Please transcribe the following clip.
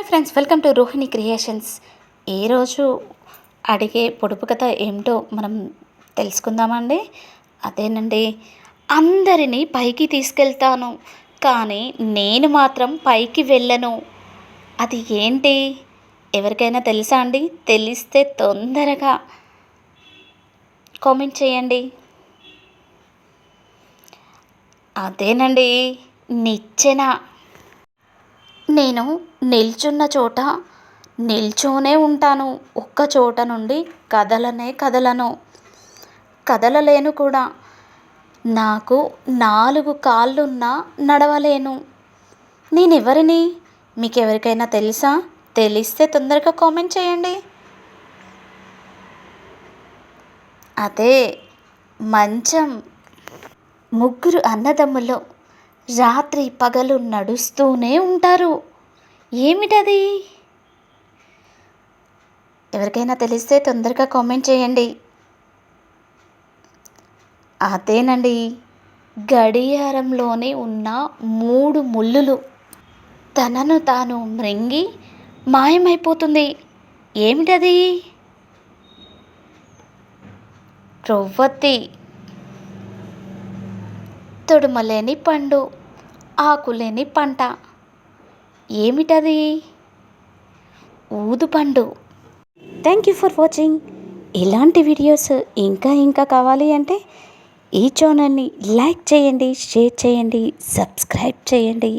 Friends, welcome to Rohini creations. ఈరోజు అడిగే పొడుపు కథ ఏమిటో మనం తెలుసుకుందామండి. అదేనండి, అందరినీ పైకి తీసుకెళ్తాను కానీ నేను మాత్రం పైకి వెళ్ళను. అది ఏంటి? ఎవరికైనా తెలుసా అండి? తెలిస్తే తొందరగా కామెంట్ చేయండి. అదేనండి, నిచ్చెన. నేను నిల్చున్న చోట నిల్చోనే ఉంటాను. ఒక్క చోట నుండి కదలను, కదలలేను కూడా. నాకు 4 కాళ్ళున్నా నడవలేను. నేనెవరిని? మీకెవరికైనా తెలుసా? తెలిస్తే తొందరగా కామెంట్ చేయండి. అదే మంచం. ముగ్గురు అన్నదమ్ములు రాత్రి పగలు నడుస్తూనే ఉంటారు. ఏమిటది? ఎవరికైనా తెలిస్తే తొందరగా కామెంట్ చేయండి. అదేనండి, గడియారంలోనే ఉన్న 3 ముళ్ళులు. తనను తాను మృంగి మాయమైపోతుంది. ఏమిటది? రొవ్వొత్తి. తొడుమలేని పండు, ఆకులేని పంట. ఏమిటది? ఊదుపండు. Thank you for watching. ఇలాంటి వీడియోస్ ఇంకా కావాలి అంటే ఈ ఛానల్ని లైక్ చేయండి, షేర్ చేయండి, సబ్స్క్రైబ్ చేయండి.